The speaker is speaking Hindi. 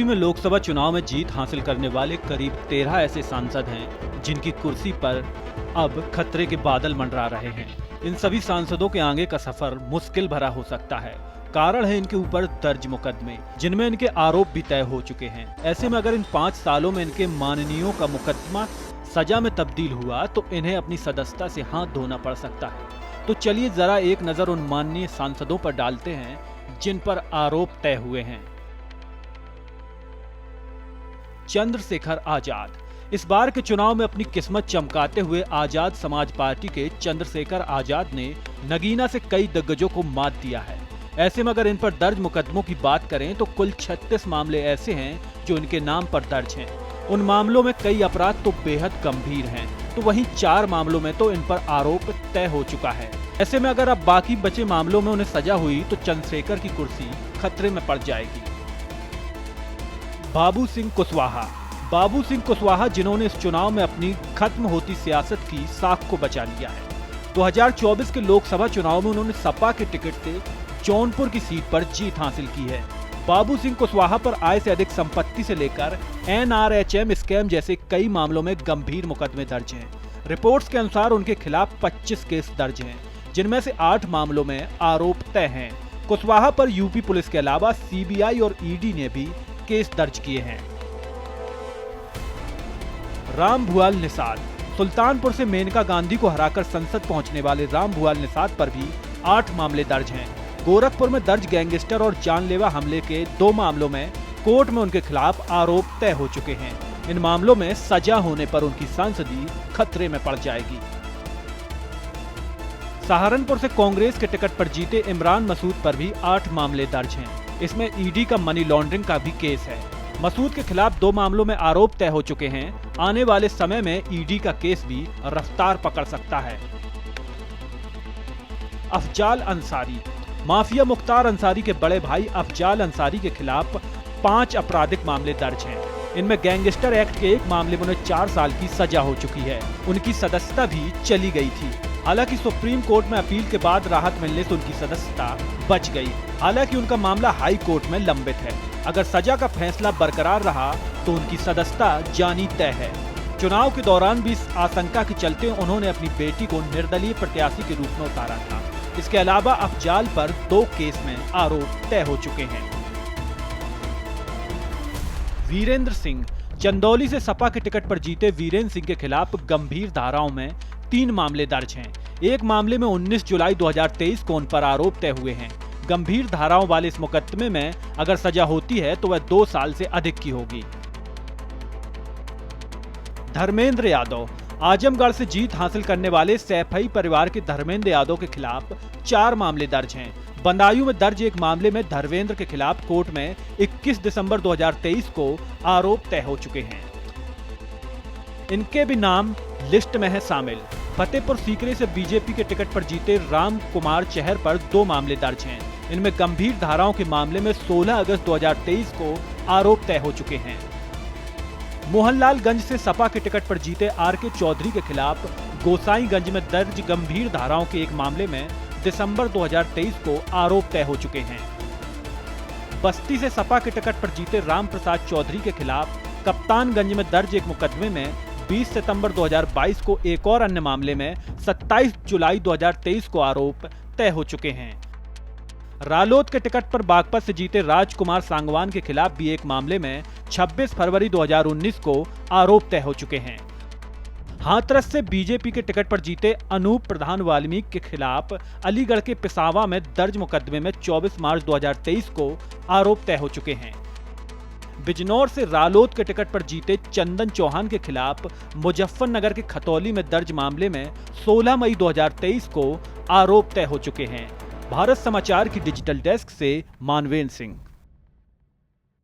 यूपी में लोकसभा चुनाव में जीत हासिल करने वाले करीब 13 ऐसे सांसद हैं जिनकी कुर्सी पर अब खतरे के बादल मंडरा रहे हैं। इन सभी सांसदों के आगे का सफर मुश्किल भरा हो सकता है। कारण है इनके ऊपर दर्ज मुकदमे, जिनमें इनके आरोप भी तय हो चुके हैं। ऐसे में अगर इन 5 सालों में इनके माननीयों का मुकदमा सजा में तब्दील हुआ तो इन्हें अपनी सदस्यता से हाथ धोना पड़ सकता है। तो चलिए जरा एक नजर उन माननीय सांसदों पर डालते हैं जिन पर आरोप तय हुए हैं। चंद्रशेखर आजाद। इस बार के चुनाव में अपनी किस्मत चमकाते हुए आजाद समाज पार्टी के चंद्रशेखर आजाद ने नगीना से कई दिग्गजों को मात दिया है। ऐसे में अगर इन पर दर्ज मुकदमों की बात करें तो कुल 36 मामले ऐसे हैं जो इनके नाम पर दर्ज हैं। उन मामलों में कई अपराध तो बेहद गंभीर हैं, तो वहीं 4 मामलों में तो इन पर आरोप तय हो चुका है। ऐसे में अगर अब बाकी बचे मामलों में उन्हें सजा हुई तो चंद्रशेखर की कुर्सी खतरे में पड़ जाएगी। बाबू सिंह कुशवाहा। बाबू सिंह कुशवाहा जिन्होंने इस चुनाव में अपनी खत्म होती सियासत की साख को बचा लिया है। 2024 के लोकसभा चुनाव में उन्होंने सपा के टिकट से जौनपुर की सीट पर जीत हासिल की है। बाबू सिंह कुशवाहा पर आय से अधिक संपत्ति से लेकर NRHM स्कैम जैसे कई मामलों में गंभीर मुकदमे दर्ज हैं। रिपोर्ट्स के अनुसार उनके खिलाफ 25 केस दर्ज हैं, जिनमें से 8 मामलों में आरोप तय हैं। कुशवाहा पर यूपी पुलिस के अलावा CBI और ED ने भी केस दर्ज किए हैं। रामभुआल निषाद। सुल्तानपुर से मेनका गांधी को हराकर संसद पहुंचने वाले रामभुआल निषाद पर भी 8 मामले दर्ज हैं। गोरखपुर में दर्ज गैंगस्टर और जानलेवा हमले के 2 मामलों में कोर्ट में उनके खिलाफ आरोप तय हो चुके हैं। इन मामलों में सजा होने पर उनकी सांसदी खतरे में पड़ जाएगी। सहारनपुर से कांग्रेस के टिकट पर जीते इमरान मसूद पर भी 8 मामले दर्ज हैं। इसमें ED का मनी लॉन्ड्रिंग का भी केस है। मसूद के खिलाफ 2 मामलों में आरोप तय हो चुके हैं। आने वाले समय में ED का केस भी रफ्तार पकड़ सकता है। अफजाल अंसारी। माफिया मुख्तार अंसारी के बड़े भाई अफजाल अंसारी के खिलाफ 5 आपराधिक मामले दर्ज हैं। इनमें गैंगस्टर एक्ट के एक मामले में उन्हें 4 साल की सजा हो चुकी है। उनकी सदस्यता भी चली गई थी। हालांकि सुप्रीम कोर्ट में अपील के बाद राहत मिलने से उनकी सदस्यता बच गई। हालांकि उनका मामला हाई कोर्ट में लंबित है। अगर सजा का फैसला बरकरार रहा तो उनकी सदस्यता जानी तय है। चुनाव के दौरान भी इस आशंका के चलते उन्होंने अपनी बेटी को निर्दलीय प्रत्याशी के रूप में उतारा था। इसके अलावा अफजाल पर 2 केस में आरोप तय हो चुके हैं। वीरेंद्र सिंह। चंदौली से सपा के टिकट पर जीते वीरेंद्र सिंह के खिलाफ गंभीर धाराओं में 3 मामले दर्ज हैं। एक मामले में 19 जुलाई 2023 को उन पर आरोप तय हुए हैं। गंभीर धाराओं वाले इस मुकदमे में अगर सजा होती है तो वह 2 साल से अधिक की होगी। धर्मेंद्र यादव। आजमगढ़ से जीत हासिल करने वाले सैफई परिवार के धर्मेंद्र यादव के खिलाफ 4 मामले दर्ज हैं। बदायूं में दर्ज एक मामले में धर्मेंद्र के खिलाफ कोर्ट में 21 दिसंबर 2023 को आरोप तय हो चुके हैं। इनके भी नाम लिस्ट में है शामिल। फतेहपुर सीकरी से बीजेपी के टिकट पर जीते राम कुमार चहर पर 2 मामले दर्ज हैं। इनमें गंभीर धाराओं के मामले में 16 अगस्त 2023 को आरोप तय हो चुके हैं। मोहनलालगंज से सपा के टिकट पर जीते RK चौधरी के खिलाफ गोसाईगंज में दर्ज गंभीर धाराओं के एक मामले में दिसंबर 2023 को आरोप तय हो चुके हैं। बस्ती से सपा के टिकट पर जीते राम प्रसाद चौधरी के खिलाफ कप्तानगंज में दर्ज एक मुकदमे में 20 सितंबर 2022 को एक और अन्य मामले में 27 जुलाई 2023 को आरोप तय हो चुके हैं। रालोद के टिकट पर बागपत से जीते राजकुमार सांगवान के खिलाफ भी एक मामले में 26 फरवरी 2019 को आरोप तय हो चुके हैं। हाथरस से बीजेपी के टिकट पर जीते अनूप प्रधान वाल्मीकि के खिलाफ अलीगढ़ के पिसावा में दर्ज मुकदमे में 24 मार्च 2023 को आरोप तय हो चुके हैं। बिजनौर से रालोद के टिकट पर जीते चंदन चौहान के खिलाफ मुजफ्फरनगर के खतौली में दर्ज मामले में 16 मई 2023 को आरोप तय हो चुके हैं। भारत समाचार की डिजिटल डेस्क से मानवेंद्र सिंह।